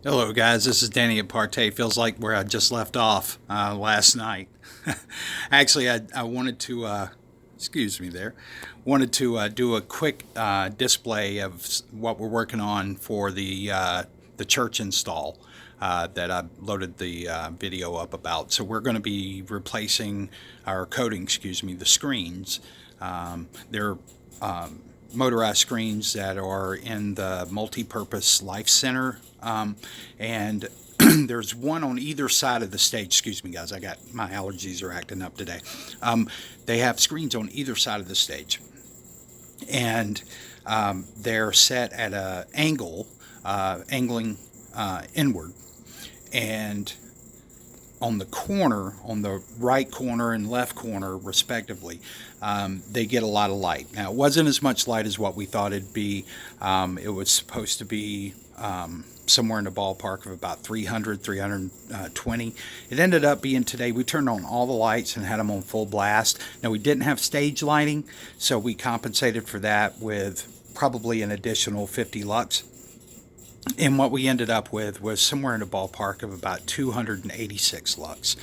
Hello guys, this is Danny at ParTay. Feels like where I just left off last night. Actually, I wanted to, excuse me there, wanted to do a quick display of what we're working on for the church install that I loaded the video up about. So we're going to be replacing, or coating, excuse me, the screens. They're motorized screens that are in the multi-purpose life center, and there's one on either side of the stage. Excuse me guys, I got my allergies are acting up today. They have screens on either side of the stage, and they're set at an angle, angling inward, and on the corner, on the right corner and left corner respectively, they get a lot of light. Now, it wasn't as much light as what we thought it'd be. It was supposed to be somewhere in the ballpark of about 300, 320. It ended up being today, we turned on all the lights and had them on full blast. Now, we didn't have stage lighting, so we compensated for that with probably an additional 50 lux. And what we ended up with was somewhere in the ballpark of about 286 lux.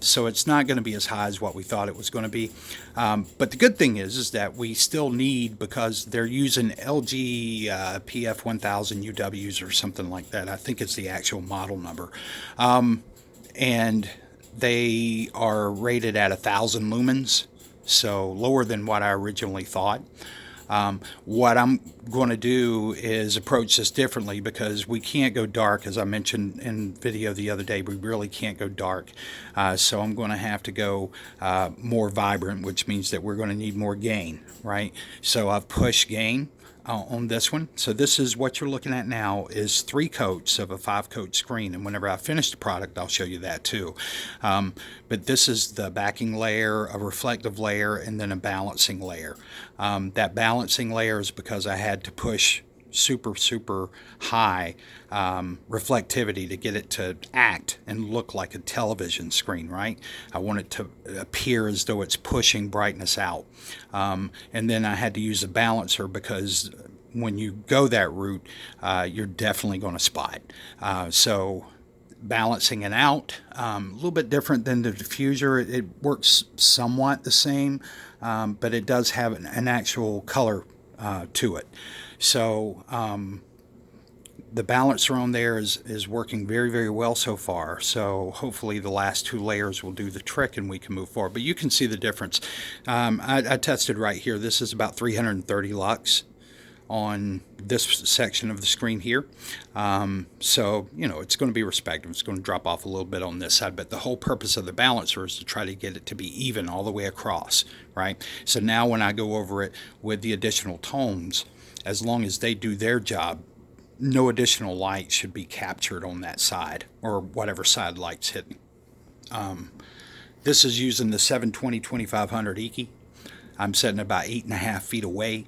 So it's not going to be as high as what we thought it was going to be. But the good thing is that we still need, because they're using LG PF1000 UWs or something like that. I think it's the actual model number. And they are rated at 1,000 lumens, so lower than what I originally thought. What I'm going to do is approach this differently, because we can't go dark. As I mentioned in video the other day, we really can't go dark. So I'm going to have to go more vibrant, which means that we're going to need more gain, right? So I've pushed gain on this one. So this is what you're looking at now, is 3 coats of a 5-coat screen, and whenever I finish the product I'll show you that too. But this is the backing layer, a reflective layer, and then a balancing layer. That balancing layer is because I had to push super high reflectivity to get it to act and look like a television screen, right? I want it to appear as though it's pushing brightness out. And then I had to use a balancer, because when you go that route, you're definitely going to spot. So balancing it out, a little bit different than the diffuser. It works somewhat the same, but it does have an actual color to it. So the balancer on there is working very well so far. So hopefully the last 2 layers will do the trick and we can move forward. But you can see the difference. I tested right here. This is about 330 lux on this section of the screen here. So, you know, it's going to be respective. It's going to drop off a little bit on this side, but the whole purpose of the balancer is to try to get it to be even all the way across, right? So now when I go over it with the additional tones, as long as they do their job, no additional light should be captured on that side, or whatever side light's hitting. This is using the 720-2500 Iki. I'm sitting about 8.5 feet away.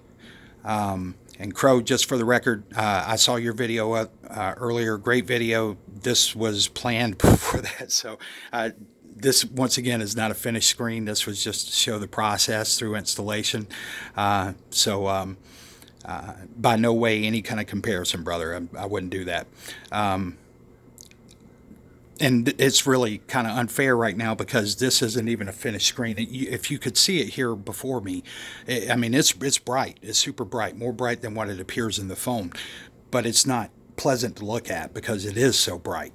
And Crow, just for the record, I saw your video earlier. Great video. This was planned before that. So this, once again, is not a finished screen. This was just to show the process through installation. By no way any kind of comparison, brother. I wouldn't do that. And it's really kind of unfair right now, because this isn't even a finished screen. If you could see it here before me, I mean, it's bright. It's super bright, more bright than what it appears in the phone. But it's not pleasant to look at because it is so bright.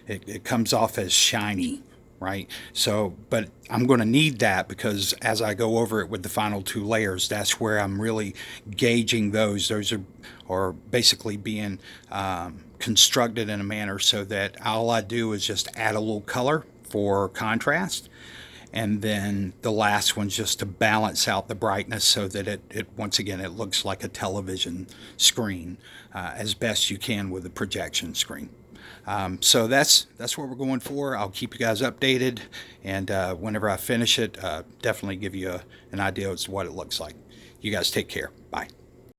It comes off as shiny, right? So, but I'm going to need that, because as I go over it with the final 2 layers, that's where I'm really gauging those. Those are basically being constructed in a manner so that all I do is just add a little color for contrast, and then the last one's just to balance out the brightness so that it once again, it looks like a television screen as best you can with a projection screen. So that's what we're going for. I'll keep you guys updated, and whenever I finish it, definitely give you an idea as to what it looks like. You guys take care. Bye.